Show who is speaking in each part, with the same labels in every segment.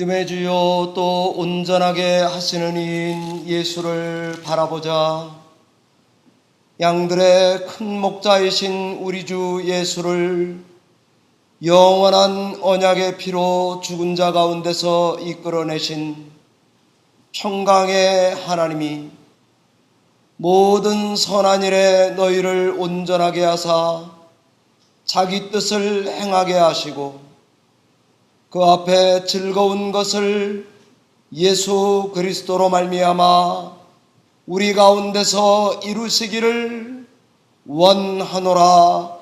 Speaker 1: 믿음의 주요 또 온전하게 하시는 이인 예수를 바라보자. 양들의 큰 목자이신 우리 주 예수를 영원한 언약의 피로 죽은 자 가운데서 이끌어내신 평강의 하나님이 모든 선한 일에 너희를 온전하게 하사 자기 뜻을 행하게 하시고 그 앞에 즐거운 것을 예수 그리스도로 말미암아 우리 가운데서 이루시기를 원하노라.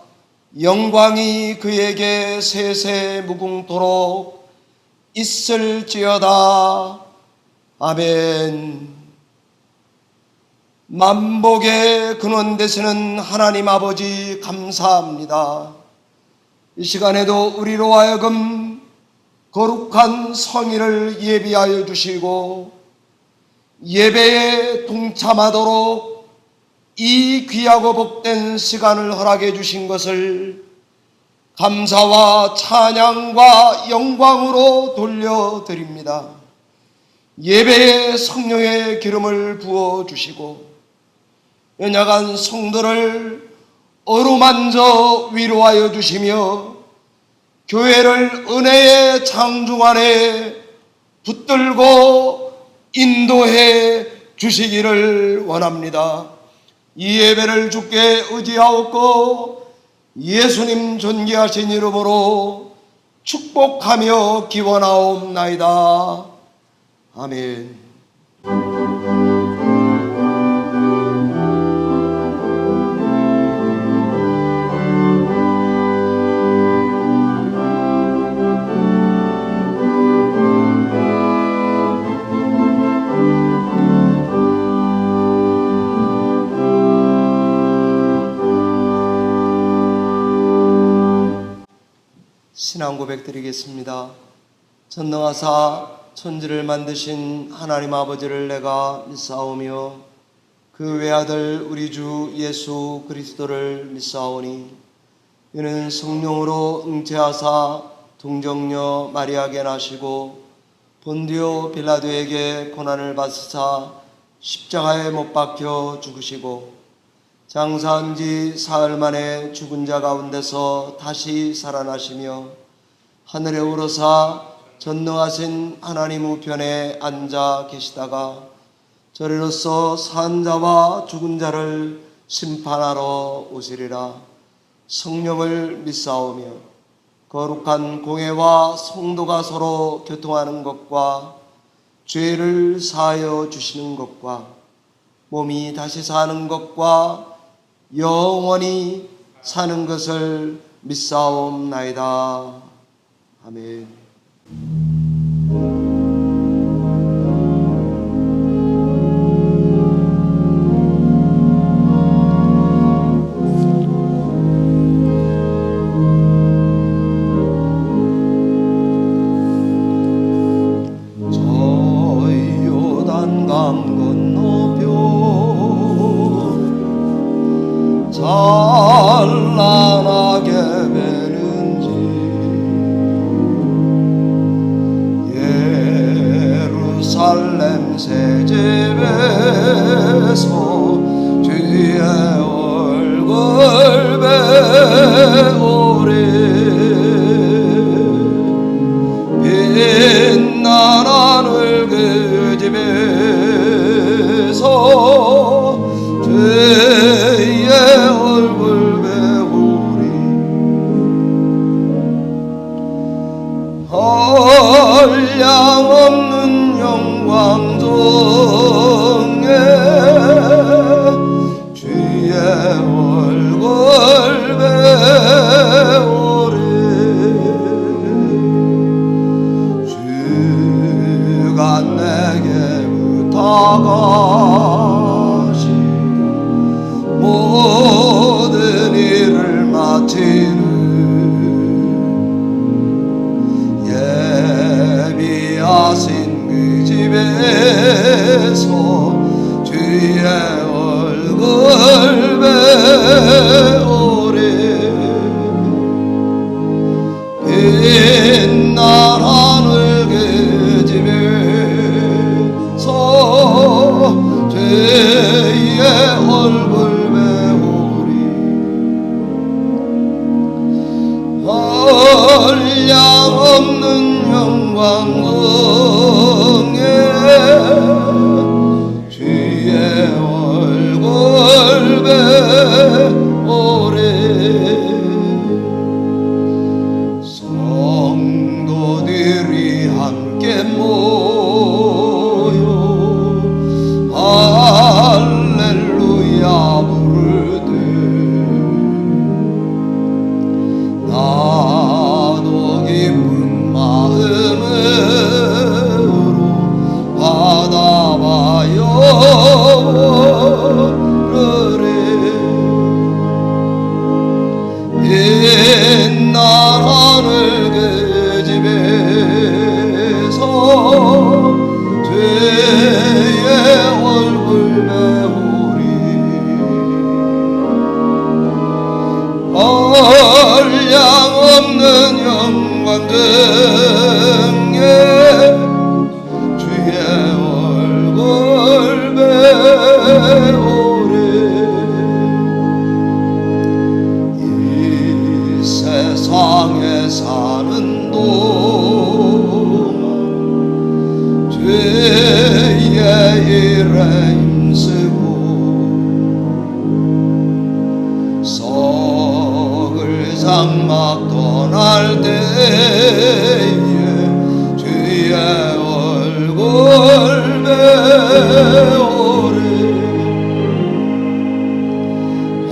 Speaker 1: 영광이 그에게 세세 무궁토록 있을지어다. 아멘. 만복의 근원 되시는 하나님 아버지 감사합니다. 이 시간에도 우리로 하여금 거룩한 성일을 예비하여 주시고 예배에 동참하도록 이 귀하고 복된 시간을 허락해 주신 것을 감사와 찬양과 영광으로 돌려드립니다. 예배에 성령의 기름을 부어주시고 연약한 성도를 어루만져 위로하여 주시며 교회를 은혜의 장중 안에 붙들고 인도해 주시기를 원합니다. 이 예배를 주께 의지하옵고 예수님 존귀하신 이름으로 축복하며 기원하옵나이다. 아멘. 신앙 고백 드리겠습니다. 전능하사 천지를 만드신 하나님 아버지를 내가 믿사오며 그 외아들 우리 주 예수 그리스도를 믿사오니 이는 성령으로 응체하사 동정녀 마리아에게 나시고 본디오 빌라도에게 고난을 받으사 십자가에 못 박혀 죽으시고 장사한 지 사흘 만에 죽은 자 가운데서 다시 살아나시며 하늘에 오르사 전능하신 하나님 우편에 앉아 계시다가 저리로서 산 자와 죽은 자를 심판하러 오시리라. 성령을 믿사오며 거룩한 공회와 성도가 서로 교통하는 것과 죄를 사하여 주시는 것과 몸이 다시 사는 것과 영원히 사는 것을 믿사옵나이다. 아멘. 저 요단강 건너편 찬란하게 예루살렘 새집에서 주의 얼굴 배우리 빛나는 그 집에서 주의 얼굴 배우리 한량없는 영광 중에 주의 얼굴 배우리 주가 내게 부탁하신 모든 일을 마치는 예비하신 그 집에서 주의 얼굴 배우리 빛난 하늘 그 집에서 죄의 얼굴 메우리 한량없는 영광 중에 주의 얼굴 배우리 성도들이 함께 모여 할렐루야 부르되 나도 기쁜 마음으로 받아봐요 그래 옛날 하늘 그 집에서 죄의 얼굴 메우리 한량없는 영광 중에 주의 얼굴 배우리 이 세상에 사는 동안 죄의 일에 힘쓰고 썩을 장막 떠날 때에 주의 얼굴 배우리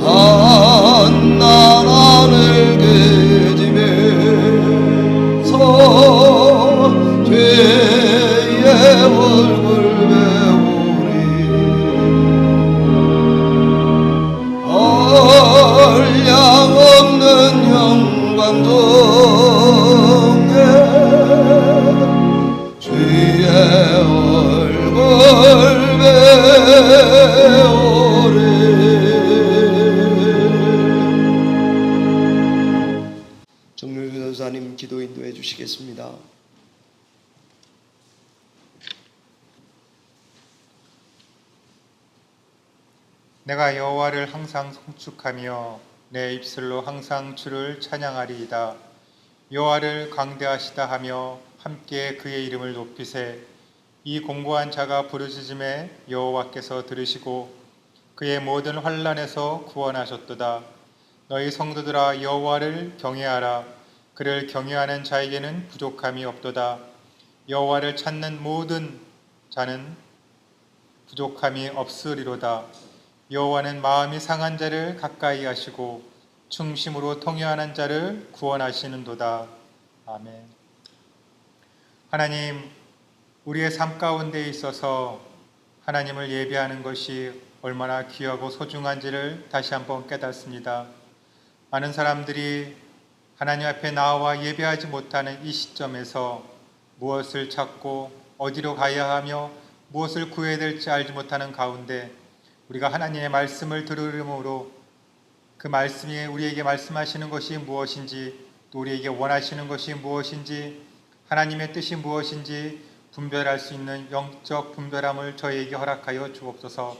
Speaker 1: 한날 하늘 그 집에서 죄의 얼굴 배우리 한량없는 영광 중에 주의 얼굴 배우리 정률 변호사님 기도 인도해 주시겠습니다.
Speaker 2: 내가 여호와를 항상 송축하며 내 입술로 항상 주를 찬양하리이다. 여호와를 강대하시다 하며 함께 그의 이름을 높이세. 이 공고한 자가 부르짖음에 여호와께서 들으시고 그의 모든 환난에서 구원하셨도다. 너희 성도들아 여호와를 경외하라. 그를 경외하는 자에게는 부족함이 없도다. 여호와를 찾는 모든 자는 부족함이 없으리로다. 여호와는 마음이 상한 자를 가까이 하시고 충심으로 통회하는 자를 구원하시는도다. 아멘. 하나님, 우리의 삶 가운데 있어서 하나님을 예배하는 것이 얼마나 귀하고 소중한지를 다시 한번 깨닫습니다. 많은 사람들이 하나님 앞에 나와 예배하지 못하는 이 시점에서 무엇을 찾고 어디로 가야 하며 무엇을 구해야 될지 알지 못하는 가운데 우리가 하나님의 말씀을 들으므로 그 말씀이 우리에게 말씀하시는 것이 무엇인지 또 우리에게 원하시는 것이 무엇인지 하나님의 뜻이 무엇인지 분별할 수 있는 영적 분별함을 저희에게 허락하여 주옵소서.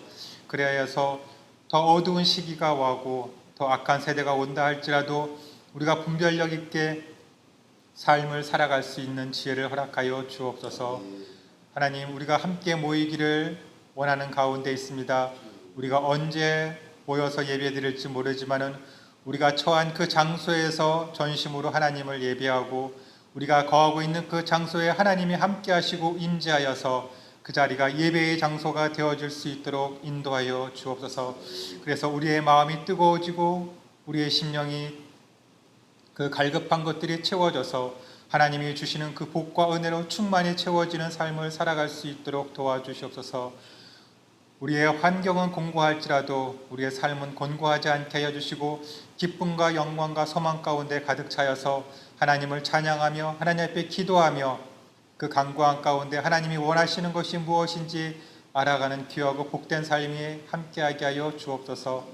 Speaker 2: 그래야서 더 어두운 시기가 오고 더 악한 세대가 온다 할지라도 우리가 분별력 있게 삶을 살아갈 수 있는 지혜를 허락하여 주옵소서. 하나님, 우리가 함께 모이기를 원하는 가운데 있습니다. 우리가 언제 모여서 예배드릴지 모르지만은 우리가 처한 그 장소에서 전심으로 하나님을 예배하고 우리가 거하고 있는 그 장소에 하나님이 함께 하시고 임재하여서 그 자리가 예배의 장소가 되어질 수 있도록 인도하여 주옵소서. 그래서 우리의 마음이 뜨거워지고 우리의 심령이 그 갈급한 것들이 채워져서 하나님이 주시는 그 복과 은혜로 충만히 채워지는 삶을 살아갈 수 있도록 도와주시옵소서. 우리의 환경은 공고할지라도 우리의 삶은 곤고하지 않게 하여 주시고 기쁨과 영광과 소망 가운데 가득 차여서 하나님을 찬양하며 하나님 앞에 기도하며 그 간구한 가운데 하나님이 원하시는 것이 무엇인지 알아가는 귀하고 복된 삶이 함께하게 하여 주옵소서.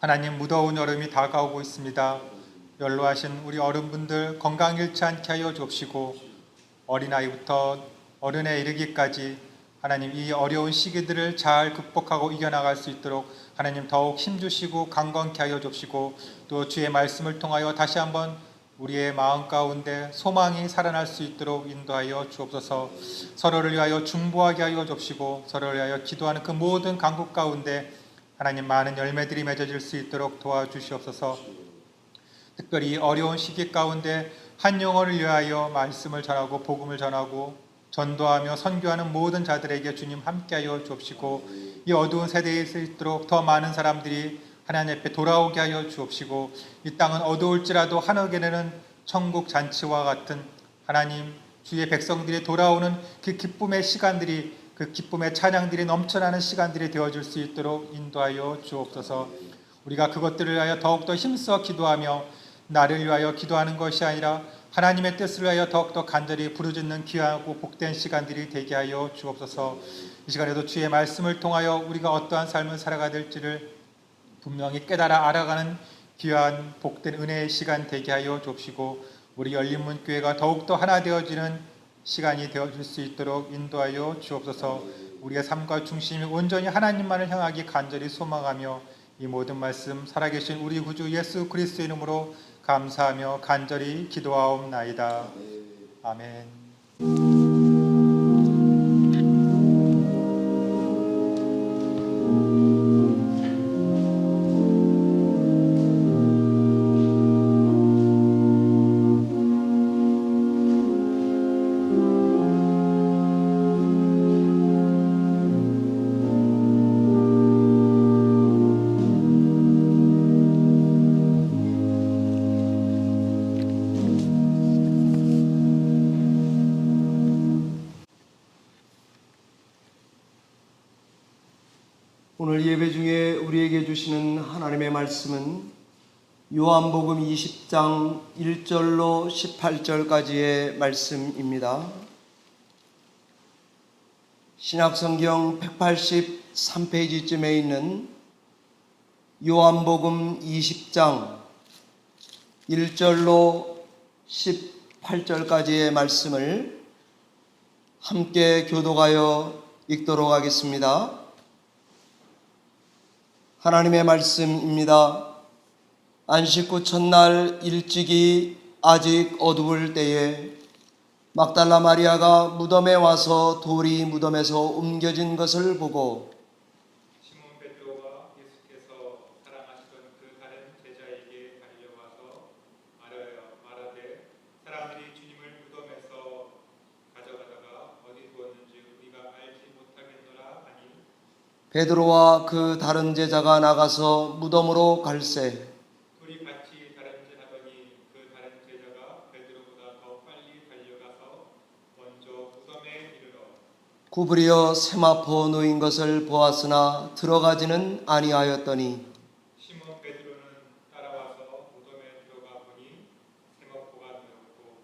Speaker 2: 하나님, 무더운 여름이 다가오고 있습니다. 연로하신 우리 어른분들 건강 잃지 않게 하여 주옵시고 어린아이부터 어른에 이르기까지 하나님 이 어려운 시기들을 잘 극복하고 이겨나갈 수 있도록 하나님 더욱 힘주시고 강건케 하여 주시고 또 주의 말씀을 통하여 다시 한번 우리의 마음 가운데 소망이 살아날 수 있도록 인도하여 주옵소서. 서로를 위하여 중보하게 하여 주시고 서로를 위하여 기도하는 그 모든 간국 가운데 하나님 많은 열매들이 맺어질 수 있도록 도와주시옵소서. 특별히 어려운 시기 가운데 한 영혼을 위하여 말씀을 전하고 복음을 전하고 전도하며 선교하는 모든 자들에게 주님 함께하여 주옵시고 이 어두운 세대에 있도록 더 많은 사람들이 하나님 앞에 돌아오게 하여 주옵시고 이 땅은 어두울지라도 하늘에는 천국 잔치와 같은 하나님 주의 백성들이 돌아오는 그 기쁨의 시간들이 그 기쁨의 찬양들이 넘쳐나는 시간들이 되어줄 수 있도록 인도하여 주옵소서. 우리가 그것들을 위하여 더욱더 힘써 기도하며 나를 위하여 기도하는 것이 아니라 하나님의 뜻을 위하여 더욱더 간절히 부르짖는 귀하고 복된 시간들이 되게 하여 주옵소서. 이 시간에도 주의 말씀을 통하여 우리가 어떠한 삶을 살아가야 될지를 분명히 깨달아 알아가는 귀한 복된 은혜의 시간 되게 하여 주옵시고 우리 열린문교회가 더욱더 하나 되어지는 시간이 되어줄 수 있도록 인도하여 주옵소서. 우리의 삶과 중심이 온전히 하나님만을 향하기 간절히 소망하며 이 모든 말씀 살아계신 우리 구주 예수 그리스도의 이름으로 감사하며 간절히 기도하옵나이다. 아멘.
Speaker 1: 오늘 예배 중에 우리에게 주시는 하나님의 말씀은 요한복음 20장 1절로 18절까지의 말씀입니다. 신약성경 183페이지쯤에 있는 요한복음 20장 1절로 18절까지의 말씀을 함께 교독하여 읽도록 하겠습니다. 하나님의 말씀입니다. 안식 후 첫날 일찍이 아직 어두울 때에 막달라 마리아가 무덤에 와서 돌이 무덤에서 옮겨진 것을 보고
Speaker 2: 시몬 베드로가 예수께서 사랑하시던 그 다른 제자에게 달려와서 말하되 사람들이 주님을 무덤에서 가져가다가 어디 두었는지 우리가 알지 못하겠노라 하니
Speaker 1: 베드로와 그 다른 제자가 나가서 무덤으로 갈새
Speaker 2: 둘이 같이 다른질하더니 그 다른 제자가 베드로보다 더 빨리 달려가서 먼저 무덤에 이르러
Speaker 1: 구부려 세마포 놓인 것을 보았으나 들어가지는 아니하였더니
Speaker 2: 시몬 베드로는 따라와서 무덤에 들어가 보니 세마포가 놓였고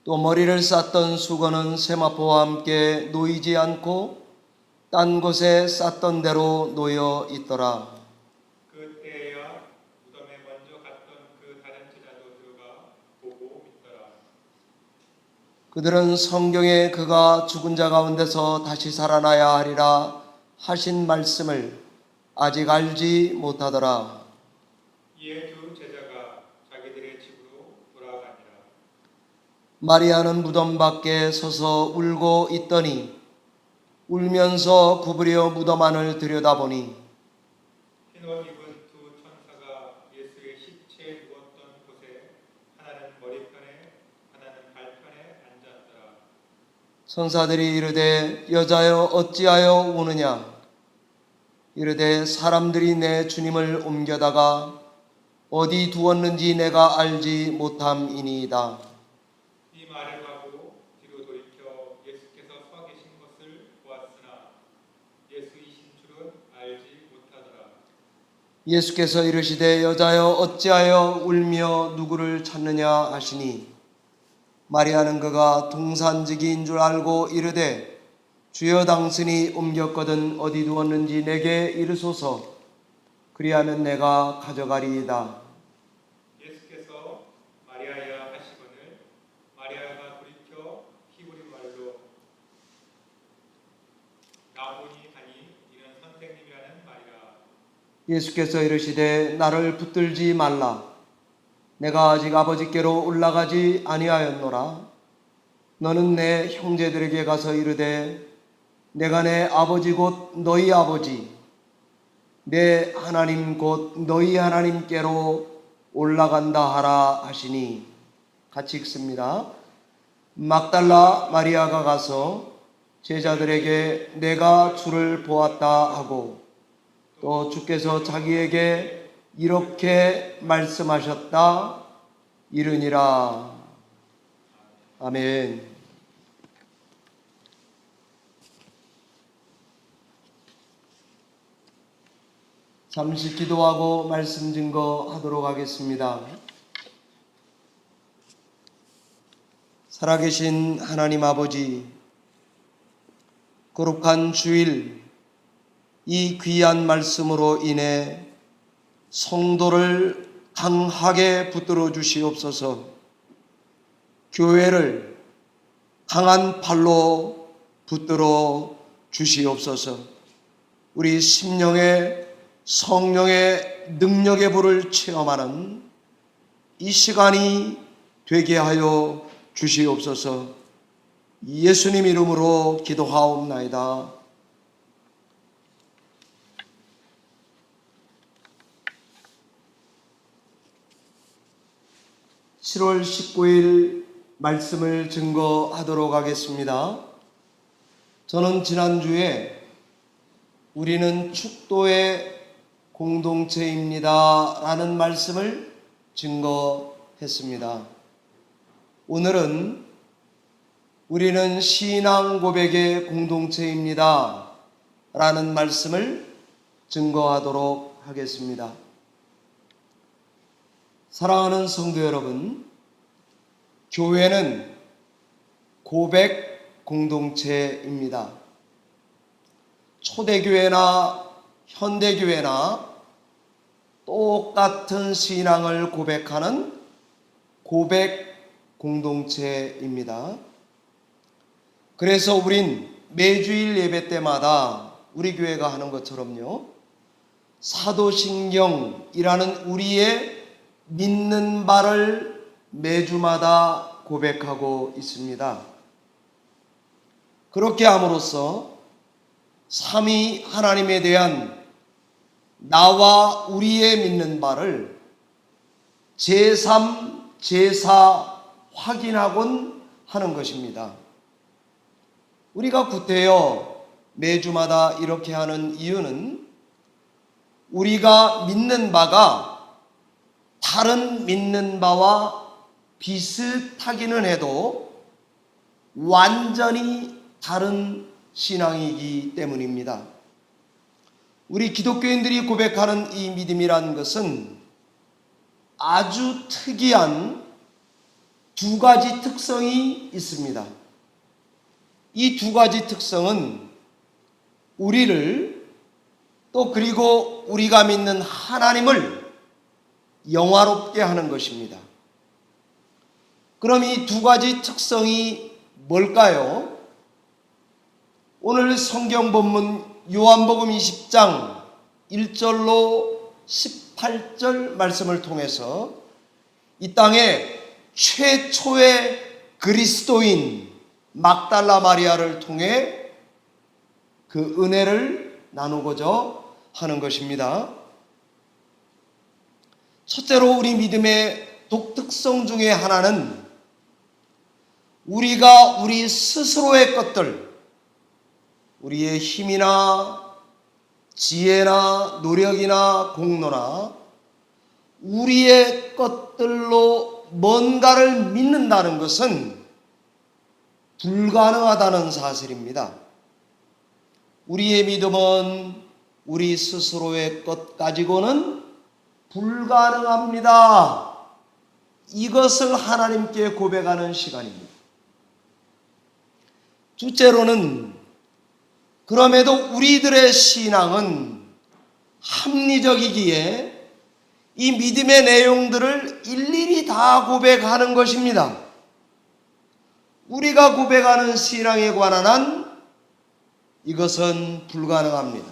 Speaker 1: 또 머리를 쌌던 수건은 세마포와 함께 놓이지 않고 딴 곳에 쌌던 대로 놓여 있더라.
Speaker 2: 그때야 무덤에 먼저 갔던 그 다른 제자도 들어가 보고 있더라.
Speaker 1: 그들은 성경에 그가 죽은 자 가운데서 다시 살아나야 하리라 하신 말씀을 아직 알지 못하더라.
Speaker 2: 이에 두 제자가 자기들의 집으로 돌아가니라.
Speaker 1: 마리아는 무덤 밖에 서서 울고 있더니 울면서 구부려 무덤 안을 들여다보니
Speaker 2: 흰옷 입은 두 천사가 예수의 시체에 누웠던 곳에 하나는 머리편에 하나는 발편에 앉았더라.
Speaker 1: 천사들이 이르되 여자여 어찌하여 우느냐 이르되 사람들이 내 주님을 옮겨다가 어디 두었는지 내가 알지 못함이니이다.
Speaker 2: 이 말을 하고 뒤로 돌이켜 예수께서 서 계신 것을 보았으나 예수이신 줄은 알지 못하더라.
Speaker 1: 예수께서 이르시되 여자여 어찌하여 울며 누구를 찾느냐 하시니 마리아는 그가 동산지기인 줄 알고 이르되 주여 당신이 옮겼거든 어디 두었는지 내게 이르소서 그리하면 내가 가져가리이다.
Speaker 2: 예수께서 마리아야 하시거늘 마리아가 돌이켜
Speaker 1: 예수께서 이르시되 나를 붙들지 말라. 내가 아직 아버지께로 올라가지 아니하였노라. 너는 내 형제들에게 가서 이르되 내가 내 아버지 곧 너희 아버지 내 하나님 곧 너희 하나님께로 올라간다 하라 하시니. 같이 읽습니다. 막달라 마리아가 가서 제자들에게 내가 주를 보았다 하고 또 주께서 자기에게 이렇게 말씀하셨다 이르니라. 아멘. 잠시 기도하고 말씀 증거하도록 하겠습니다. 살아계신 하나님 아버지, 거룩한 주일 이 귀한 말씀으로 인해 성도를 강하게 붙들어 주시옵소서. 교회를 강한 팔로 붙들어 주시옵소서. 우리 심령에 성령의 능력의 불을 체험하는 이 시간이 되게 하여 주시옵소서. 예수님 이름으로 기도하옵나이다. 7월 19일 말씀을 증거하도록 하겠습니다. 저는 지난주에 우리는 축도의 공동체입니다 라는 말씀을 증거했습니다. 오늘은 우리는 신앙 고백의 공동체입니다 라는 말씀을 증거하도록 하겠습니다. 사랑하는 성도 여러분, 교회는 고백 공동체입니다. 초대교회나 현대교회나 똑같은 신앙을 고백하는 고백 공동체입니다. 그래서 우린 매주일 예배 때마다 우리 교회가 하는 것처럼요, 사도신경이라는 우리의 믿는 바를 매주마다 고백하고 있습니다. 그렇게 함으로써 삼위 하나님에 대한 나와 우리의 믿는 바를 제3, 제4 확인하곤 하는 것입니다. 우리가 구태여 매주마다 이렇게 하는 이유는 우리가 믿는 바가 다른 믿는 바와 비슷하기는 해도 완전히 다른 신앙이기 때문입니다. 우리 기독교인들이 고백하는 이 믿음이란 것은 아주 특이한 두 가지 특성이 있습니다. 이 두 가지 특성은 우리를 또 그리고 우리가 믿는 하나님을 영화롭게 하는 것입니다. 그럼 이 두 가지 특성이 뭘까요? 오늘 성경 본문 요한복음 20장 1절로 18절 말씀을 통해서 이 땅에 최초의 그리스도인 막달라 마리아를 통해 그 은혜를 나누고자 하는 것입니다. 첫째로 우리 믿음의 독특성 중에 하나는 우리가 우리 스스로의 것들, 우리의 힘이나 지혜나 노력이나 공로나 우리의 것들로 뭔가를 믿는다는 것은 불가능하다는 사실입니다. 우리의 믿음은 우리 스스로의 것 가지고는 불가능합니다. 이것을 하나님께 고백하는 시간입니다. 둘째로는 그럼에도 우리들의 신앙은 합리적이기에 이 믿음의 내용들을 일일이 다 고백하는 것입니다. 우리가 고백하는 신앙에 관한 한 이것은 불가능합니다.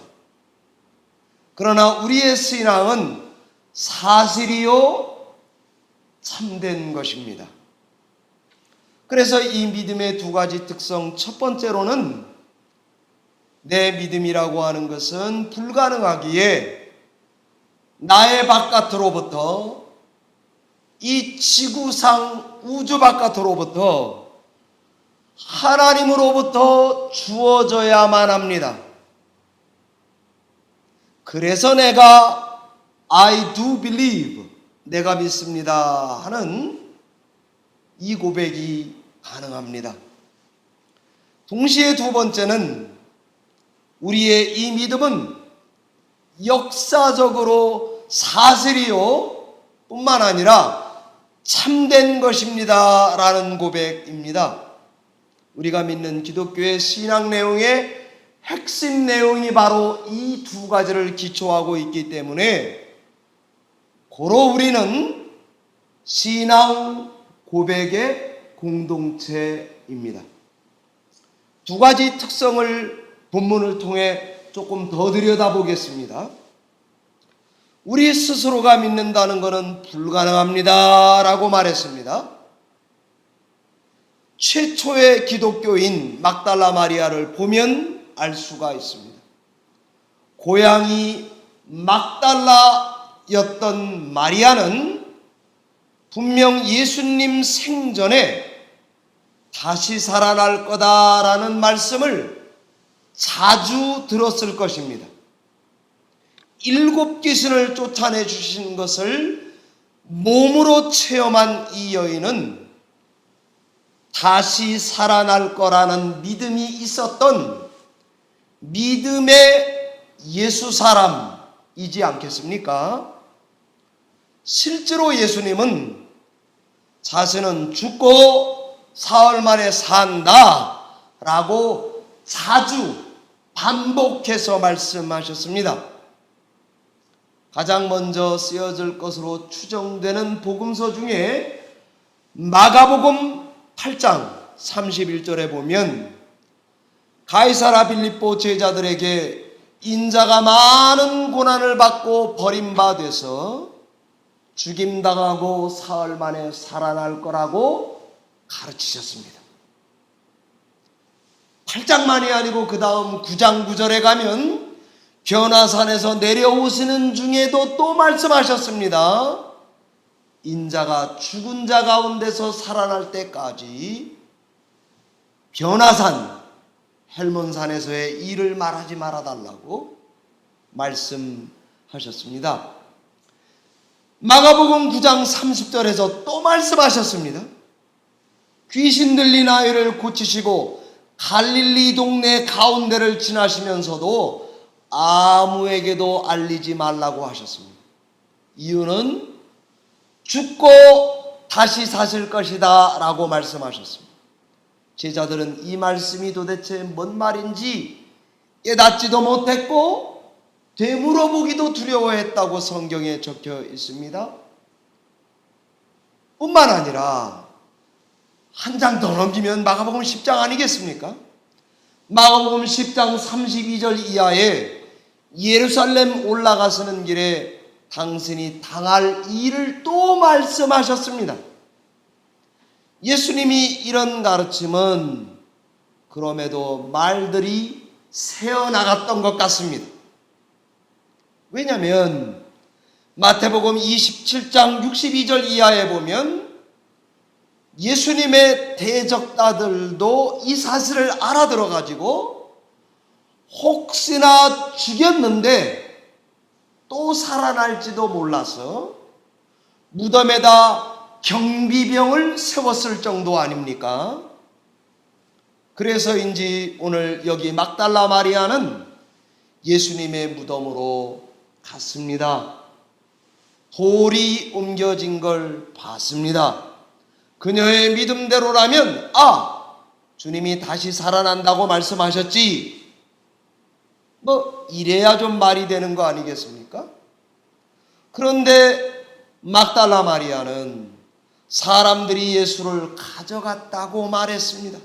Speaker 1: 그러나 우리의 신앙은 사실이요 참된 것입니다. 그래서 이 믿음의 두 가지 특성, 첫 번째로는 내 믿음이라고 하는 것은 불가능하기에 나의 바깥으로부터, 이 지구상 우주 바깥으로부터 하나님으로부터 주어져야만 합니다. 그래서 내가 I do believe, 내가 믿습니다 하는 이 고백이 가능합니다. 동시에 두 번째는 우리의 이 믿음은 역사적으로 사실이요 뿐만 아니라 참된 것입니다 라는 고백입니다. 우리가 믿는 기독교의 신앙 내용의 핵심 내용이 바로 이 두 가지를 기초하고 있기 때문에 고로 우리는 신앙 고백의 공동체입니다. 두 가지 특성을 본문을 통해 조금 더 들여다보겠습니다. 우리 스스로가 믿는다는 것은 불가능합니다 라고 말했습니다. 최초의 기독교인 막달라 마리아를 보면 알 수가 있습니다. 고향이 막달라였던 마리아는 분명 예수님 생전에 다시 살아날 거다라는 말씀을 자주 들었을 것입니다. 7 귀신을 쫓아내 주신 것을 몸으로 체험한 이 여인은 다시 살아날 거라는 믿음이 있었던 믿음의 예수 사람이지 않겠습니까? 실제로 예수님은 자신은 죽고 사흘 만에 산다 라고 자주 반복해서 말씀하셨습니다. 가장 먼저 쓰여질 것으로 추정되는 복음서 중에 마가복음 8장 31절에 보면 가이사라 빌립보 제자들에게 인자가 많은 고난을 받고 버림받아서 죽임당하고 사흘 만에 살아날 거라고 가르치셨습니다. 8장만이 아니고 그 다음 9장 9절에 가면 변화산에서 내려오시는 중에도 또 말씀하셨습니다. 인자가 죽은 자 가운데서 살아날 때까지 변화산 헬몬산에서의 일을 말하지 말아달라고 말씀하셨습니다. 마가복음 9장 30절에서 또 말씀하셨습니다. 귀신 들린 아이를 고치시고 갈릴리 동네 가운데를 지나시면서도 아무에게도 알리지 말라고 하셨습니다. 이유는 죽고 다시 사실 것이다 라고 말씀하셨습니다. 제자들은 이 말씀이 도대체 뭔 말인지 깨닫지도 못했고 되물어보기도 두려워했다고 성경에 적혀 있습니다. 뿐만 아니라 한 장 더 넘기면 마가복음 10장 아니겠습니까? 마가복음 10장 32절 이하에 예루살렘 올라가시는 길에 당신이 당할 일을 또 말씀하셨습니다. 예수님이 이런 가르침은 그럼에도 말들이 새어나갔던 것 같습니다. 왜냐하면 마태복음 27장 62절 이하에 보면 예수님의 대적자들도 이 사실을 알아들어가지고 혹시나 죽였는데 또 살아날지도 몰라서 무덤에다 경비병을 세웠을 정도 아닙니까? 그래서인지 오늘 여기 막달라 마리아는 예수님의 무덤으로 갔습니다. 돌이 옮겨진 걸 봤습니다. 그녀의 믿음대로라면 주님이 다시 살아난다고 말씀하셨지, 이래야 좀 말이 되는 거 아니겠습니까? 그런데 막달라 마리아는 사람들이 예수를 가져갔다고 말했습니다.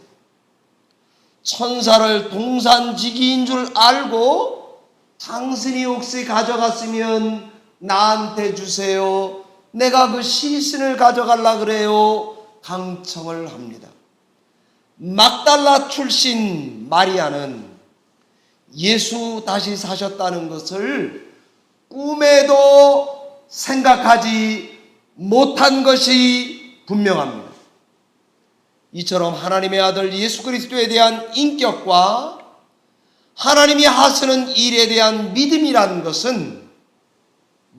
Speaker 1: 천사를 동산지기인 줄 알고 당신이 혹시 가져갔으면 나한테 주세요. 내가 그 시신을 가져가려 그래요. 강청을 합니다. 막달라 출신 마리아는 예수 다시 사셨다는 것을 꿈에도 생각하지 못한 것이 분명합니다. 이처럼 하나님의 아들 예수 그리스도에 대한 인격과 하나님이 하시는 일에 대한 믿음이라는 것은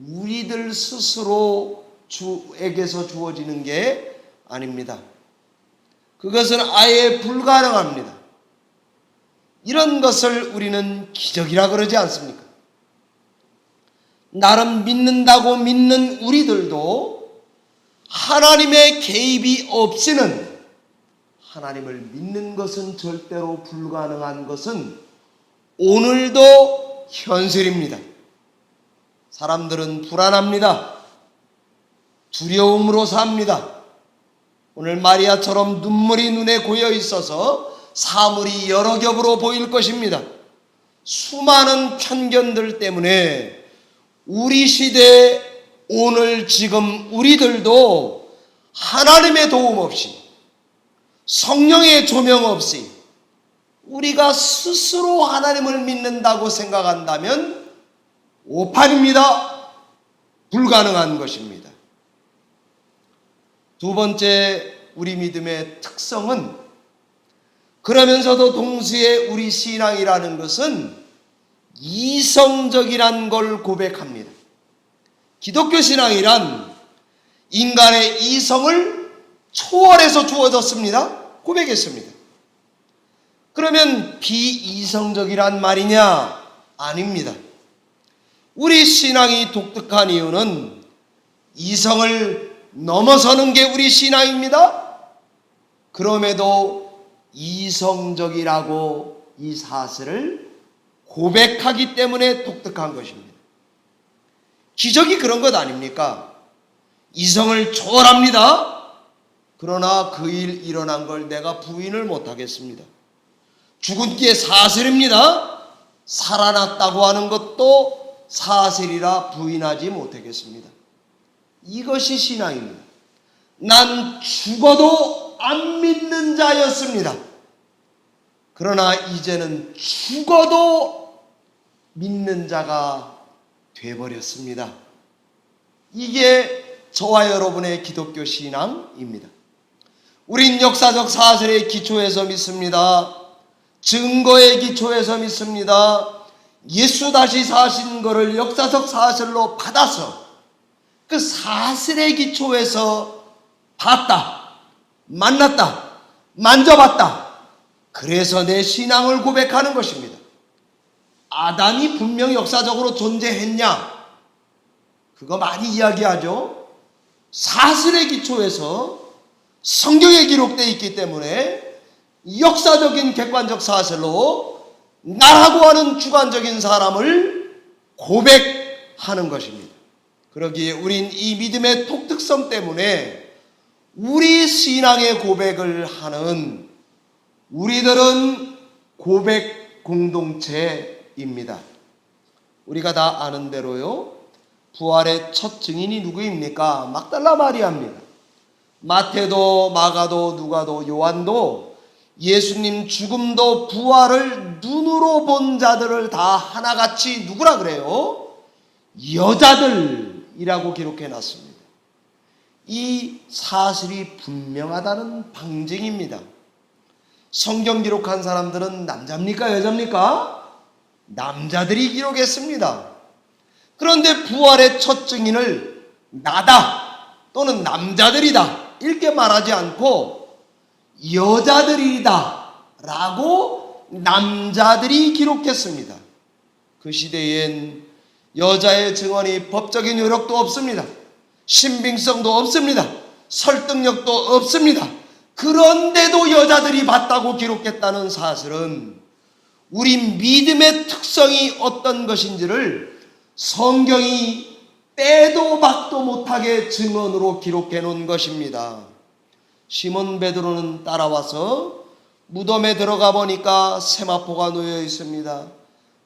Speaker 1: 우리들 스스로 주에게서 주어지는 게 아닙니다. 그것은 아예 불가능합니다. 이런 것을 우리는 기적이라 그러지 않습니까? 나름 믿는다고 믿는 우리들도 하나님의 개입이 없이는, 하나님을 믿는 것은 절대로 불가능한 것은 오늘도 현실입니다. 사람들은 불안합니다. 두려움으로 삽니다. 오늘 마리아처럼 눈물이 눈에 고여 있어서 사물이 여러 겹으로 보일 것입니다. 수많은 편견들 때문에 우리 시대, 오늘 지금 우리들도 하나님의 도움 없이, 성령의 조명 없이 우리가 스스로 하나님을 믿는다고 생각한다면 오판입니다. 불가능한 것입니다. 두 번째, 우리 믿음의 특성은, 그러면서도 동시에 우리 신앙이라는 것은 이성적이란 걸 고백합니다. 기독교 신앙이란 인간의 이성을 초월해서 주어졌습니다. 고백했습니다. 그러면 비이성적이란 말이냐? 아닙니다. 우리 신앙이 독특한 이유는 이성을 넘어서는 게 우리 신앙입니다. 그럼에도 이성적이라고 이 사실을 고백하기 때문에 독특한 것입니다. 기적이 그런 것 아닙니까? 이성을 초월합니다. 그러나 그 일 일어난 걸 내가 부인을 못하겠습니다. 죽은 뒤에 사실입니다. 살아났다고 하는 것도 사실이라 부인하지 못하겠습니다. 이것이 신앙입니다. 난 죽어도 안 믿는 자였습니다. 그러나 이제는 죽어도 믿는 자가 되어버렸습니다. 이게 저와 여러분의 기독교 신앙입니다. 우린 역사적 사실의 기초에서 믿습니다. 증거의 기초에서 믿습니다. 예수 다시 사신 것을 역사적 사실로 받아서 그 사실의 기초에서 봤다, 만났다, 만져봤다. 그래서 내 신앙을 고백하는 것입니다. 아담이 분명 역사적으로 존재했냐? 그거 많이 이야기하죠. 사실의 기초에서 성경에 기록되어 있기 때문에 역사적인 객관적 사실로 나라고 하는 주관적인 사람을 고백하는 것입니다. 그러기에 우린 이 믿음의 독특성 때문에 우리 신앙의 고백을 하는 우리들은 고백 공동체입니다. 우리가 다 아는 대로요, 부활의 첫 증인이 누구입니까? 막달라 마리아입니다. 마태도 마가도 누가도 요한도 예수님 죽음도 부활을 눈으로 본 자들을 다 하나같이 누구라 그래요? 여자들이라고 기록해 놨습니다. 이 사실이 분명하다는 방증입니다. 성경 기록한 사람들은 남자입니까? 여자입니까? 남자들이 기록했습니다. 그런데 부활의 첫 증인을 나다 또는 남자들이다 이렇게 말하지 않고 여자들이다 라고 남자들이 기록했습니다. 그 시대엔 여자의 증언이 법적인 효력도 없습니다. 신빙성도 없습니다. 설득력도 없습니다. 그런데도 여자들이 봤다고 기록했다는 사실은 우리 믿음의 특성이 어떤 것인지를 성경이 빼도 박도 못하게 증언으로 기록해 놓은 것입니다. 시몬 베드로는 따라와서 무덤에 들어가 보니까 세마포가 놓여 있습니다.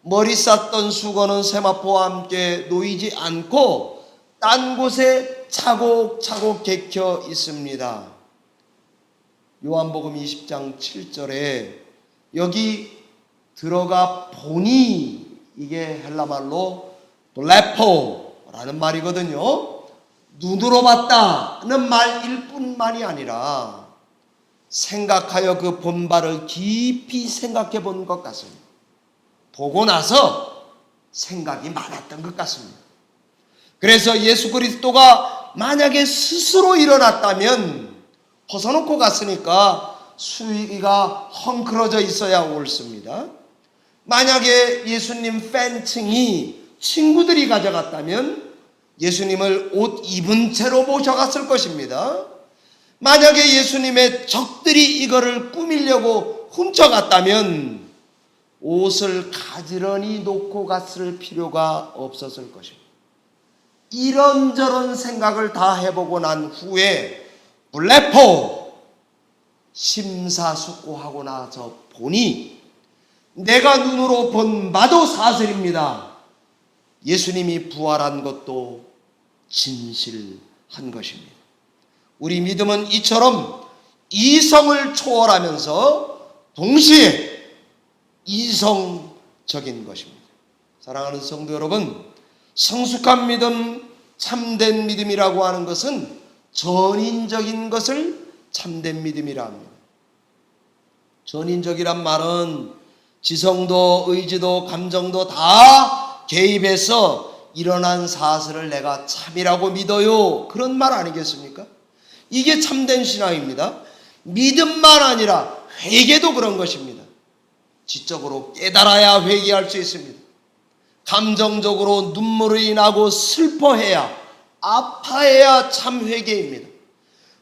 Speaker 1: 머리 쌌던 수건은 세마포와 함께 놓이지 않고 딴 곳에 차곡차곡 개켜 있습니다. 요한복음 20장 7절에 여기 들어가 보니, 이게 헬라말로 블레포라는 말이거든요. 눈으로 봤다는 말일 뿐만이 아니라 생각하여 그 본 바를 깊이 생각해 본 것 같습니다. 보고 나서 생각이 많았던 것 같습니다. 그래서 예수 그리스도가 만약에 스스로 일어났다면, 벗어놓고 갔으니까 수위가 헝클어져 있어야 옳습니다. 만약에 예수님 팬층이 친구들이 가져갔다면 예수님을 옷 입은 채로 모셔갔을 것입니다. 만약에 예수님의 적들이 이거를 꾸미려고 훔쳐갔다면 옷을 가지런히 놓고 갔을 필요가 없었을 것입니다. 이런저런 생각을 다 해보고 난 후에 블레포 심사숙고하고 나서 보니 내가 눈으로 본 바도 사실입니다. 예수님이 부활한 것도 진실한 것입니다. 우리 믿음은 이처럼 이성을 초월하면서 동시에 이성적인 것입니다. 사랑하는 성도 여러분, 성숙한 믿음, 참된 믿음이라고 하는 것은 전인적인 것을 참된 믿음이라 합니다. 전인적이란 말은 지성도 의지도 감정도 다 개입해서 일어난 사실을 내가 참이라고 믿어요, 그런 말 아니겠습니까? 이게 참된 신앙입니다. 믿음만 아니라 회개도 그런 것입니다. 지적으로 깨달아야 회개할 수 있습니다. 감정적으로 눈물이 나고 슬퍼해야, 아파해야 참 회개입니다.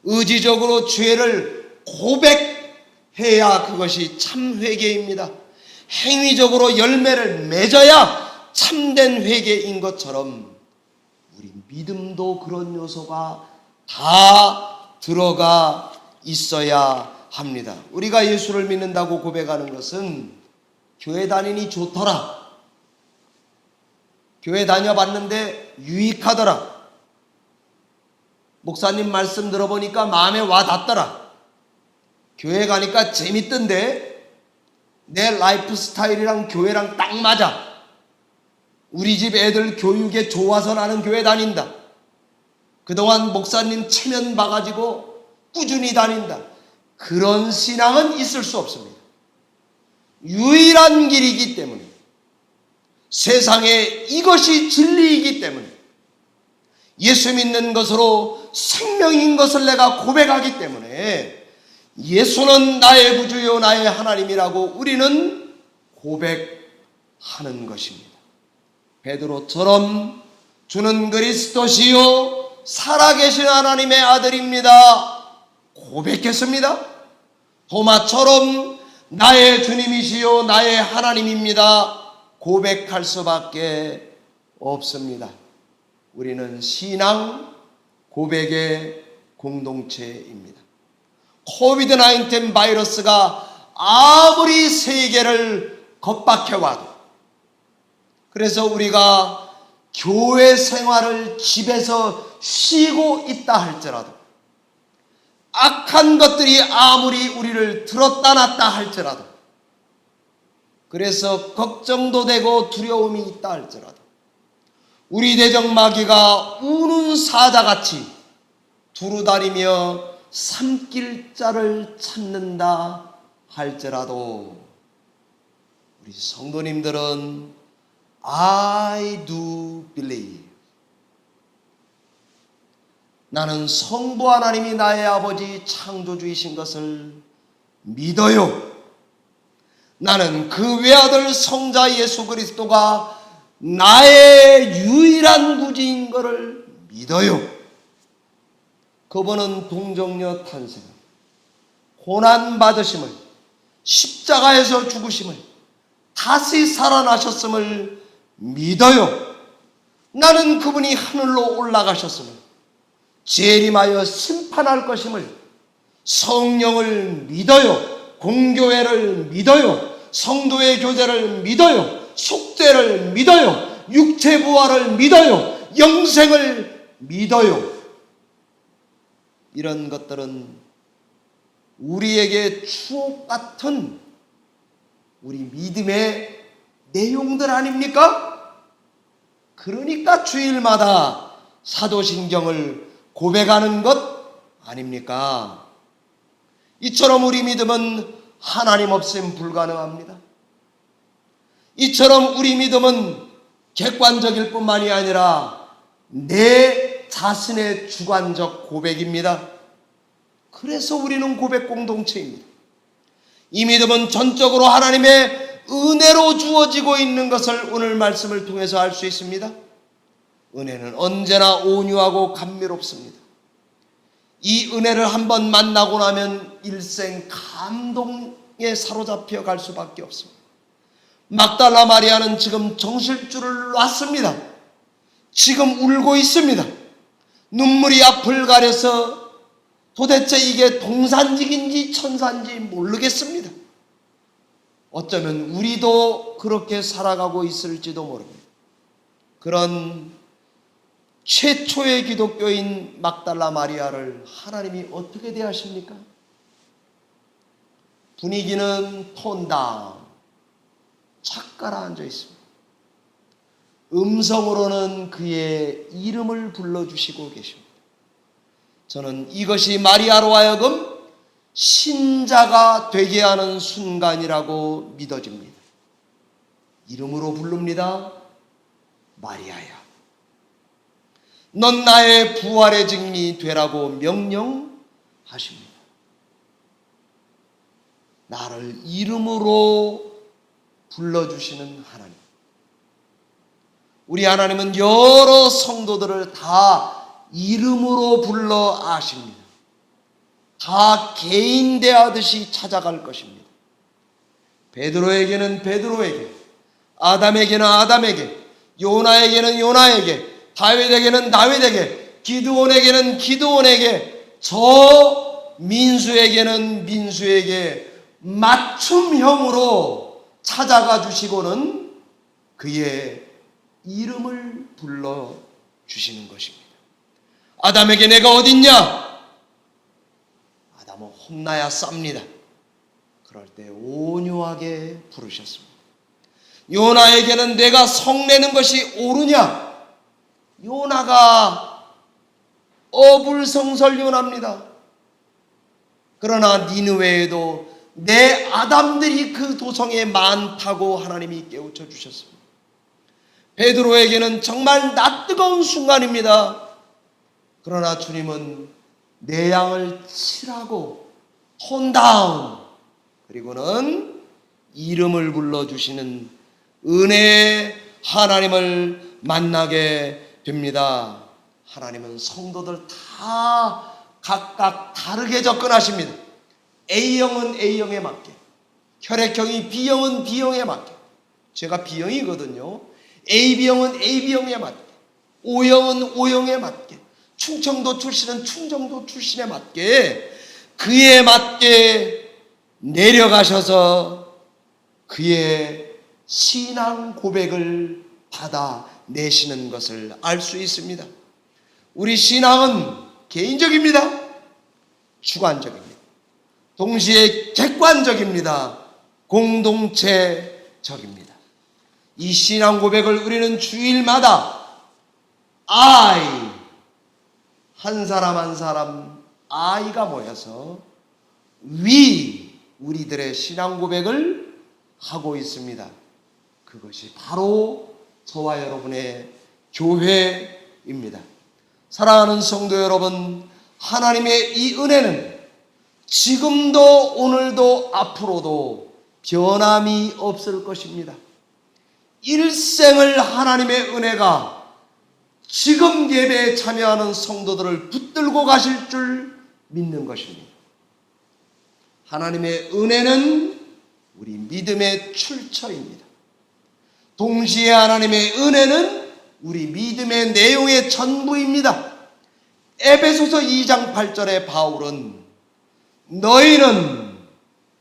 Speaker 1: 의지적으로 죄를 고백해야 그것이 참 회개입니다. 행위적으로 열매를 맺어야 참된 회개인 것처럼 우리 믿음도 그런 요소가 다 들어가 있어야 합니다. 우리가 예수를 믿는다고 고백하는 것은 교회 다니니 좋더라, 교회 다녀봤는데 유익하더라, 목사님 말씀 들어보니까 마음에 와 닿더라, 교회 가니까 재밌던데 내 라이프 스타일이랑 교회랑 딱 맞아, 우리 집 애들 교육에 좋아서 나는 교회 다닌다, 그동안 목사님 체면 봐가지고 꾸준히 다닌다, 그런 신앙은 있을 수 없습니다. 유일한 길이기 때문에, 세상에 이것이 진리이기 때문에, 예수 믿는 것으로 생명인 것을 내가 고백하기 때문에 예수는 나의 구주요 나의 하나님이라고 우리는 고백하는 것입니다. 베드로처럼 주는 그리스도시요 살아계신 하나님의 아들입니다 고백했습니다. 도마처럼 나의 주님이시요 나의 하나님입니다 고백할 수밖에 없습니다. 우리는 신앙 고백의 공동체입니다. 코비드-19 바이러스가 아무리 세계를 겁박해와도, 그래서 우리가 교회 생활을 집에서 쉬고 있다 할지라도, 악한 것들이 아무리 우리를 들었다 놨다 할지라도, 그래서 걱정도 되고 두려움이 있다 할지라도, 우리 대적 마귀가 우는 사자같이 두루다니며 삼킬 자를 찾는다 할지라도 우리 성도님들은 I do believe, 나는 성부 하나님이 나의 아버지 창조주이신 것을 믿어요. 나는 그 외아들 성자 예수 그리스도가 나의 유일한 구주인 것을 믿어요. 그분은 동정녀 탄생, 고난 받으심을, 십자가에서 죽으심을, 다시 살아나셨음을 믿어요. 나는 그분이 하늘로 올라가셨음을, 재림하여 심판할 것임을, 성령을 믿어요. 공교회를 믿어요. 성도의 교제를 믿어요. 속죄를 믿어요. 육체 부활을 믿어요. 영생을 믿어요. 이런 것들은 우리에게 추억 같은 우리 믿음의 내용들 아닙니까? 그러니까 주일마다 사도신경을 고백하는 것 아닙니까? 이처럼 우리 믿음은 하나님 없이는 불가능합니다. 이처럼 우리 믿음은 객관적일 뿐만이 아니라 내 자신의 주관적 고백입니다. 그래서 우리는 고백 공동체입니다. 이 믿음은 전적으로 하나님의 은혜로 주어지고 있는 것을 오늘 말씀을 통해서 알 수 있습니다. 은혜는 언제나 온유하고 감미롭습니다. 이 은혜를 한번 만나고 나면 일생 감동에 사로잡혀 갈 수밖에 없습니다. 막달라 마리아는 지금 정실줄을 놨습니다. 지금 울고 있습니다. 눈물이 앞을 가려서 도대체 이게 동산직인지 천산지 모르겠습니다. 어쩌면 우리도 그렇게 살아가고 있을지도 모릅니다. 그런 최초의 기독교인 막달라 마리아를 하나님이 어떻게 대하십니까? 분위기는 톤다운, 착 가라앉아 있습니다. 음성으로는 그의 이름을 불러주시고 계십니다. 저는 이것이 마리아로 하여금 신자가 되게 하는 순간이라고 믿어집니다. 이름으로 부릅니다. 마리아야, 넌 나의 부활의 증인이 되라고 명령하십니다. 나를 이름으로 불러주시는 하나님. 우리 하나님은 여러 성도들을 다 이름으로 불러 아십니다. 다 개인 대하듯이 찾아갈 것입니다. 베드로에게는 베드로에게, 아담에게는 아담에게, 요나에게는 요나에게, 다윗에게는 다윗에게, 기드온에게는 기드온에게, 저 민수에게는 민수에게 맞춤형으로 찾아가 주시고는 그의 이름을 불러 주시는 것입니다. 아담에게 내가 어딨냐? 아담은 혼나야 쌉니다. 그럴 때 온유하게 부르셨습니다. 요나에게는 내가 성내는 것이 옳으냐? 요나가 어불성설요나입니다. 그러나 니느웨에도 내 아담들이 그 도성에 많다고 하나님이 깨우쳐 주셨습니다. 베드로에게는 정말 낯뜨거운 순간입니다. 그러나 주님은 내 양을 치라고 톤다운, 그리고는 이름을 불러주시는 은혜의 하나님을 만나게 됩니다. 하나님은 성도들 다 각각 다르게 접근하십니다. A형은 A형에 맞게, 혈액형이 B형은 B형에 맞게, 제가 B형이거든요. AB형은 AB형에 맞게, O형은 O형에 맞게, 충청도 출신은 충청도 출신에 맞게, 그에 맞게 내려가셔서 그의 신앙 고백을 받아내시는 것을 알 수 있습니다. 우리 신앙은 개인적입니다. 주관적입니다. 동시에 객관적입니다. 공동체적입니다. 이 신앙 고백을 우리는 주일마다 한 사람 한 사람 아이가 모여서 우리들의 신앙 고백을 하고 있습니다. 그것이 바로 저와 여러분의 교회입니다. 사랑하는 성도 여러분, 하나님의 이 은혜는 지금도 오늘도 앞으로도 변함이 없을 것입니다. 일생을 하나님의 은혜가 지금 예배에 참여하는 성도들을 붙들고 가실 줄 믿는 것입니다. 하나님의 은혜는 우리 믿음의 출처입니다. 동시에 하나님의 은혜는 우리 믿음의 내용의 전부입니다. 에베소서 2장 8절에 바울은 너희는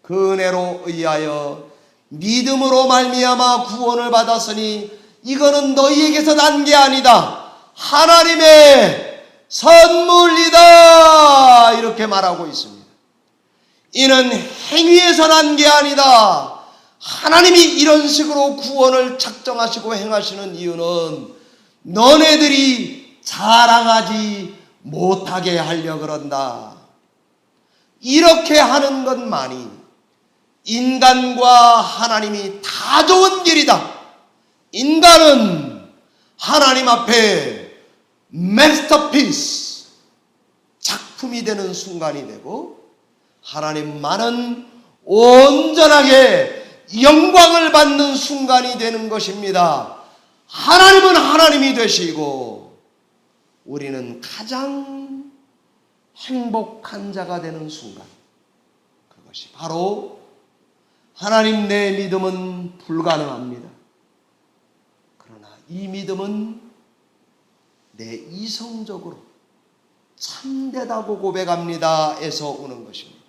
Speaker 1: 그 은혜로 의하여 믿음으로 말미암아 구원을 받았으니 이거는 너희에게서 난 게 아니다. 하나님의 선물이다. 이렇게 말하고 있습니다. 이는 행위에서 난 게 아니다. 하나님이 이런 식으로 구원을 작정하시고 행하시는 이유는 너네들이 자랑하지 못하게 하려 그런다. 이렇게 하는 것만이 인간과 하나님이 다 좋은 길이다. 인간은 하나님 앞에 마스터피스, 작품이 되는 순간이 되고, 하나님만은 온전하게 영광을 받는 순간이 되는 것입니다. 하나님은 하나님이 되시고 우리는 가장 행복한 자가 되는 순간, 그것이 바로 하나님 내 믿음은 불가능합니다. 그러나 이 믿음은 내 이성적으로 참되다고 고백합니다 에서 오는 것입니다.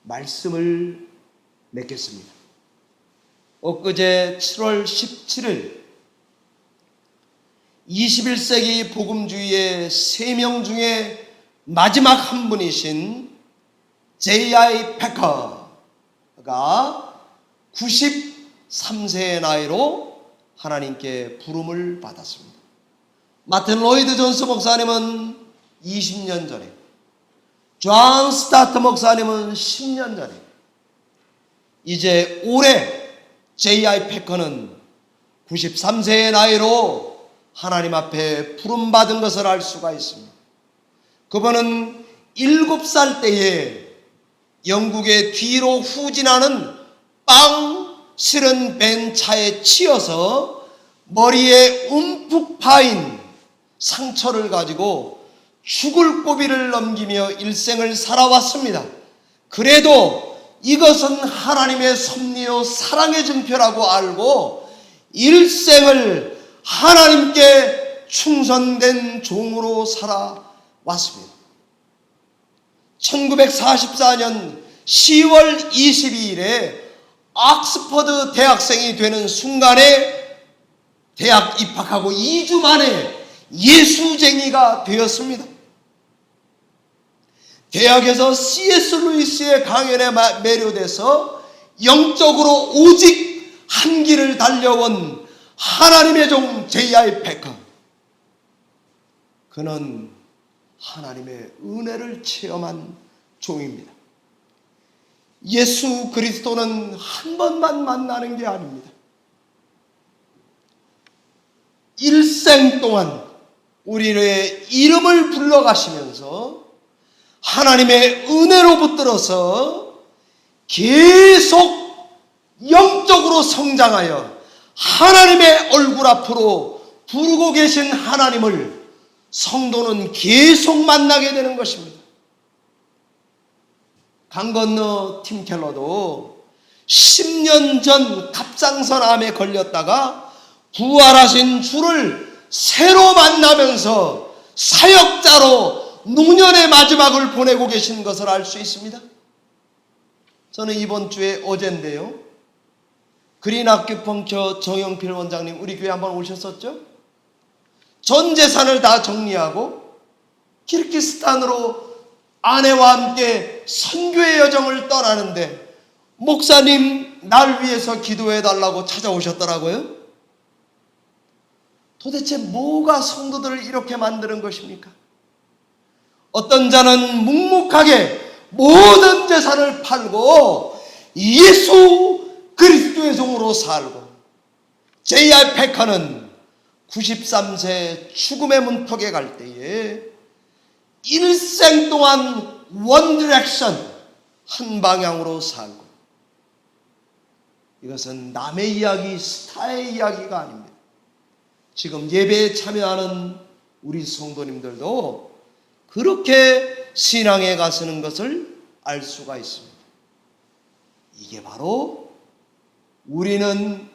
Speaker 1: 말씀을 맺겠습니다. 엊그제 7월 17일 21세기 복음주의의 3명 중에 마지막 한 분이신 J.I. 패커가 93세의 나이로 하나님께 부름을 받았습니다. 마틴 로이드 존스 목사님은 20년 전에, 존 스타트 목사님은 10년 전에, 이제 올해 J.I. 패커는 93세의 나이로 하나님 앞에 부름받은 것을 알 수가 있습니다. 그분은 7살 때에 영국의 뒤로 후진하는 빵 실은 벤차에 치여서 머리에 움푹 파인 상처를 가지고 죽을 고비를 넘기며 일생을 살아왔습니다. 그래도 이것은 하나님의 섭리요 사랑의 증표라고 알고 일생을 하나님께 충성된 종으로 살아왔습니다. 1944년 10월 22일에 옥스퍼드 대학생이 되는 순간에 대학 입학하고 2주 만에 예수쟁이가 되었습니다. 대학에서 C.S. 루이스의 강연에 매료돼서 영적으로 오직 한 길을 달려온 하나님의 종 J.I. 패커. 그는 하나님의 은혜를 체험한 종입니다. 예수 그리스도는 한 번만 만나는 게 아닙니다. 일생 동안 우리의 이름을 불러가시면서 하나님의 은혜로 붙들어서 계속 영적으로 성장하여 하나님의 얼굴 앞으로 부르고 계신 하나님을 성도는 계속 만나게 되는 것입니다. 강 건너 팀 켈러도 10년 전 갑상선암에 걸렸다가 부활하신 주를 새로 만나면서 사역자로 노년의 마지막을 보내고 계신 것을 알 수 있습니다. 저는 이번 주에 어젠데요, 그린 아큐펑처 정영필 원장님 우리 교회 한번 오셨었죠? 전 재산을 다 정리하고 키르기스탄으로 아내와 함께 선교의 여정을 떠나는데 목사님 날 위해서 기도해 달라고 찾아오셨더라고요. 도대체 뭐가 성도들을 이렇게 만드는 것입니까? 어떤 자는 묵묵하게 모든 재산을 팔고 예수 그리스도의 종으로 살고, J.I. 패커는 93세 죽음의 문턱에 갈 때에 일생 동안 원 디렉션, 한 방향으로 살고, 이것은 남의 이야기, 스타의 이야기가 아닙니다. 지금 예배에 참여하는 우리 성도님들도 그렇게 신앙에 가서는 것을 알 수가 있습니다. 이게 바로 우리는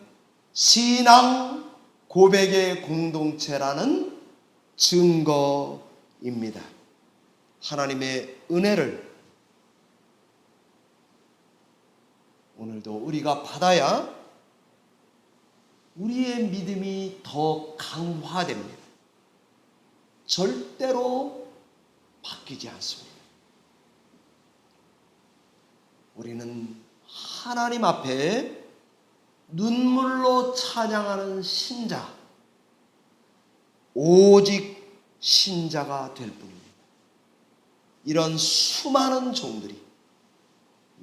Speaker 1: 신앙 고백의 공동체라는 증거입니다. 하나님의 은혜를 오늘도 우리가 받아야 우리의 믿음이 더 강화됩니다. 절대로 바뀌지 않습니다. 우리는 하나님 앞에 눈물로 찬양하는 신자, 오직 신자가 될 뿐입니다. 이런 수많은 종들이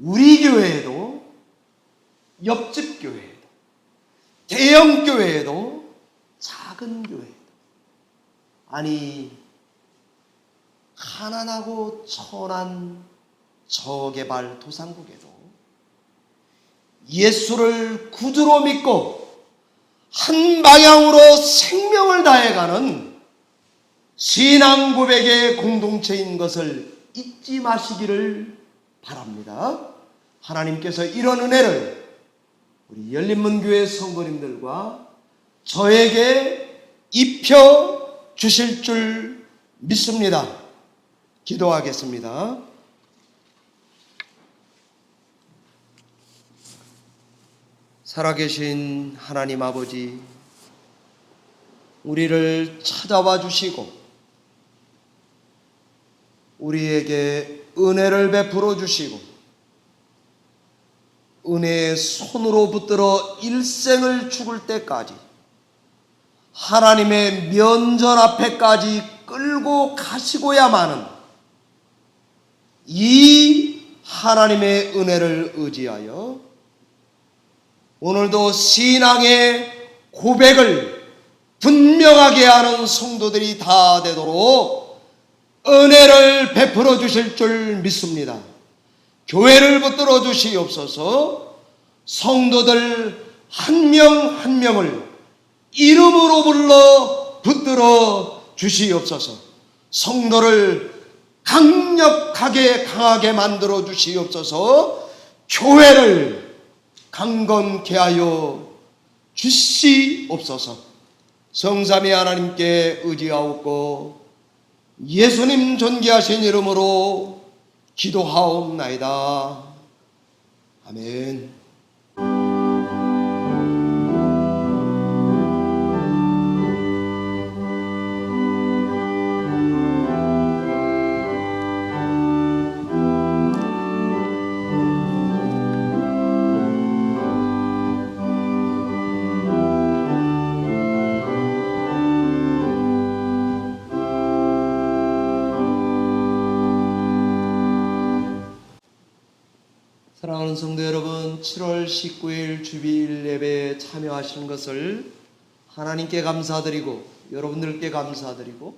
Speaker 1: 우리 교회에도, 옆집 교회에도, 대형 교회에도, 작은 교회에도, 아니 가난하고 천한 저개발 도상국에도 예수를 구주로 믿고 한 방향으로 생명을 다해가는 신앙 고백의 공동체인 것을 잊지 마시기를 바랍니다. 하나님께서 이런 은혜를 우리 열린문교회 성도님들과 저에게 입혀 주실 줄 믿습니다. 기도하겠습니다. 살아계신 하나님 아버지, 우리를 찾아와 주시고 우리에게 은혜를 베풀어 주시고 은혜의 손으로 붙들어 일생을 죽을 때까지 하나님의 면전 앞에까지 끌고 가시고야만은 이 하나님의 은혜를 의지하여 오늘도 신앙의 고백을 분명하게 하는 성도들이 다 되도록 은혜를 베풀어 주실 줄 믿습니다. 교회를 붙들어 주시옵소서. 성도들 한 명 한 명을 이름으로 불러 붙들어 주시옵소서. 성도를 강력하게 강하게 만들어 주시옵소서. 교회를 강건케 하여 주시옵소서. 성삼위 하나님께 의지하옵고 예수님 존귀하신 이름으로 기도하옵나이다. 아멘. 사랑하는 성도 여러분, 7월 19일 주일 예배에 참여하신 것을 하나님께 감사드리고 여러분들께 감사드리고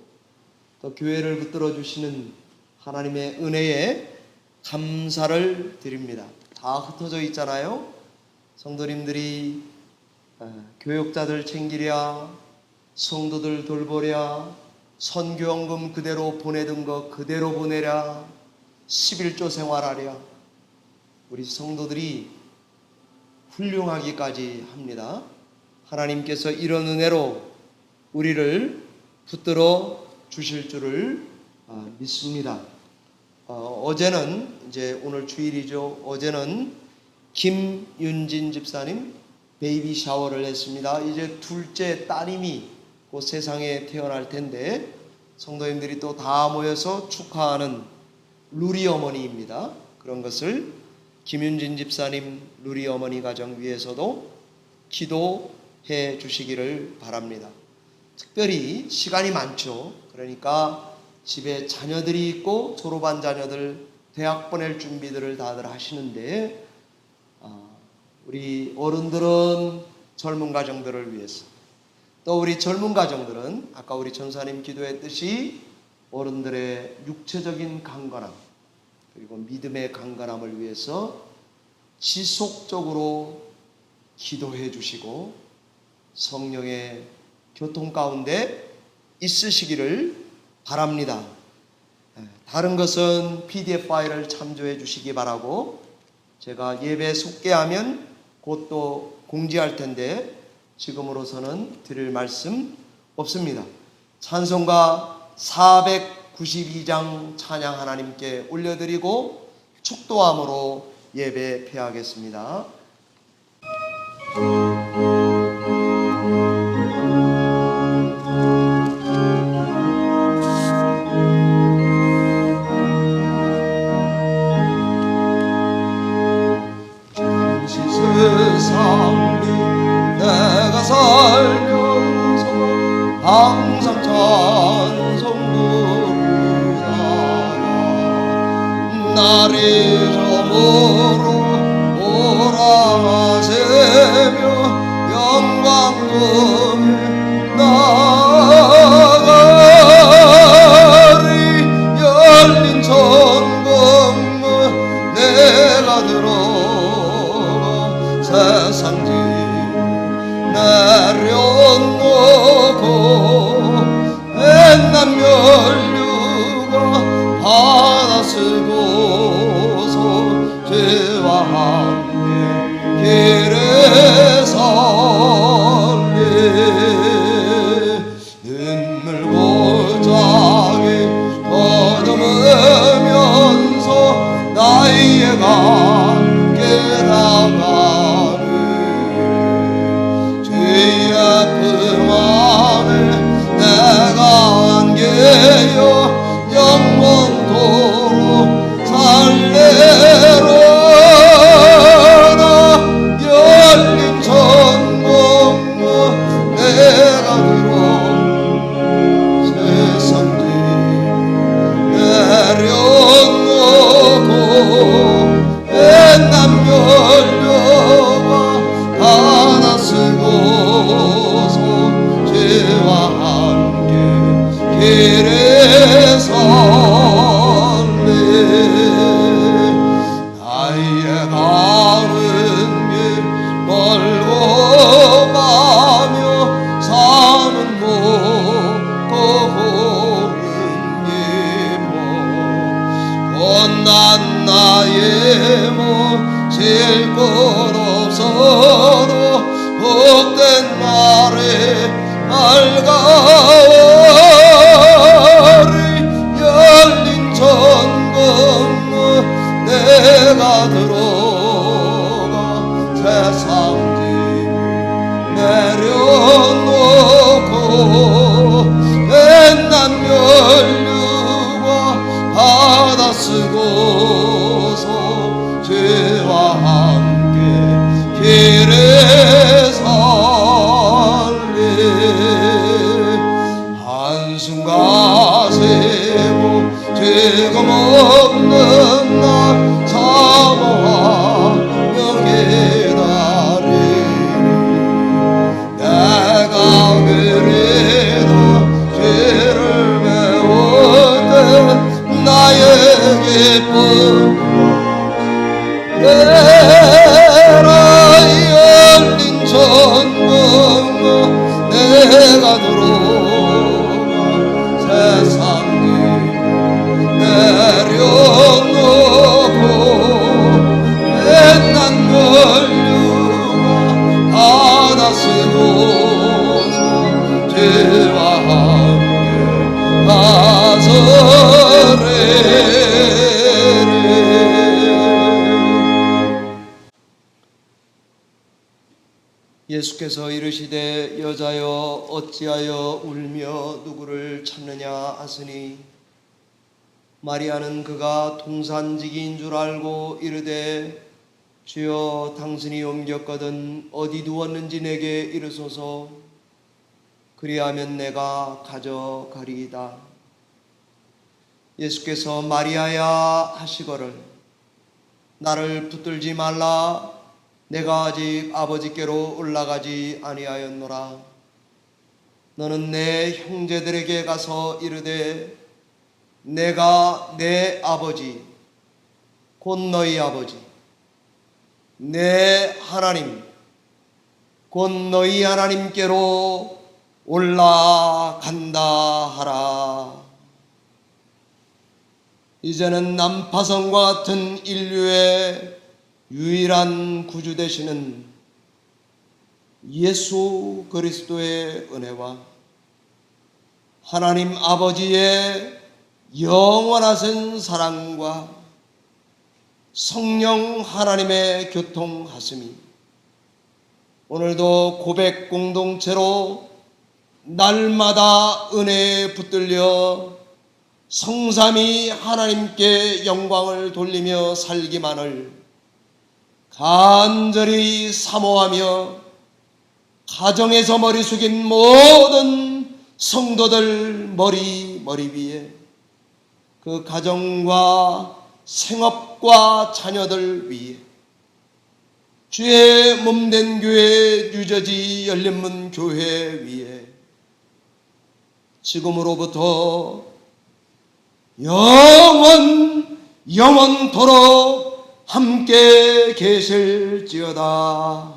Speaker 1: 또 교회를 붙들어 주시는 하나님의 은혜에 감사를 드립니다. 다 흩어져 있잖아요. 성도님들이 교역자들 챙기랴, 성도들 돌보랴, 선교원금 그대로 보내던 거 그대로 보내랴, 11조 생활하랴. 우리 성도들이 훌륭하기까지 합니다. 하나님께서 이런 은혜로 우리를 붙들어 주실 줄을 믿습니다. 어제는 이제 오늘 주일이죠. 어제는 김윤진 집사님 베이비 샤워를 했습니다. 이제 둘째 따님이 곧 세상에 태어날 텐데 성도님들이 또 다 모여서 축하하는 루리 어머니입니다. 그런 것을 김윤진 집사님 루리 어머니 가정 위해서도 기도해 주시기를 바랍니다. 특별히 시간이 많죠. 그러니까 집에 자녀들이 있고 졸업한 자녀들 대학 보낼 준비들을 다들 하시는데 우리 어른들은 젊은 가정들을 위해서, 또 우리 젊은 가정들은 아까 우리 전사님 기도했듯이 어른들의 육체적인 강건함 그리고 믿음의 강건함을 위해서 지속적으로 기도해 주시고 성령의 교통 가운데 있으시기를 바랍니다. 다른 것은 PDF 파일을 참조해 주시기 바라고, 제가 예배 속개하면 곧 또 공지할 텐데 지금으로서는 드릴 말씀 없습니다. 찬송가 492장 찬양 하나님께 올려드리고 축도함으로 예배 폐하겠습니다. 세상에 내가 살면서 항상 찬송 부르다가 나를 저물어 오라 하세며 영광동에 나가리 열린 천국문 내가 들어가 세상 짐 내려놓고 옛날 면류가 바다 쓰고서 죄와 함께 길에 설리 눈물 고작에 더듬으면서 나이가 깨다가는 죄의 품 안에 내가 안겨요 영원토록 살래로다 열린 천국문 내가 들어 세상 짐 내려놓고 옛날 면류가 바다 쓰고서 죄와 함께 길에 설리 나의 가는 길 멀고 마며 사는 곳도 고른 기분 못난 나의 몸 질 것 없어도 복된 날에 알가리 열린 천국문 내가 들어가 세상 짐 내려놓고 옛날 면류가 바다 쓰고서 죄와 함께 길에 설리 한숨 가세고 죄금 없는 날 사모하며 기다리니 내가 그래도 죄를 배울 때 나의 기쁨 내라 열린 천국문 내가 들어가 세상 짐 내려놓고 옛날 면류가 바다 쓰고서 죄와 함께 가서래 예수께서 이르시되 여자여 어찌하여 울며 누구를 찾느냐 하시니 마리아는 그가 동산지기인 줄 알고 이르되 주여 당신이 옮겼거든 어디 두었는지 내게 이르소서 그리하면 내가 가져가리이다. 예수께서 마리아야 하시거를 나를 붙들지 말라 내가 아직 아버지께로 올라가지 아니하였노라. 너는 내 형제들에게 가서 이르되 내가 내 아버지 곧 너희 아버지 내 하나님 곧 너희 하나님께로 올라간다 하라. 이제는 난파선과 같은 인류의 유일한 구주 되시는 예수 그리스도의 은혜와 하나님 아버지의 영원하신 사랑과 성령 하나님의 교통하심이 오늘도 고백 공동체로 날마다 은혜에 붙들려 성삼위 하나님께 영광을 돌리며 살기만을 간절히 사모하며 가정에서 머리 숙인 모든 성도들 머리 위에 그 가정과 생업과 자녀들 위에 주의 몸된 교회 뉴저지 열린문 교회 위에 지금으로부터 영원토록 함께 계실지어다.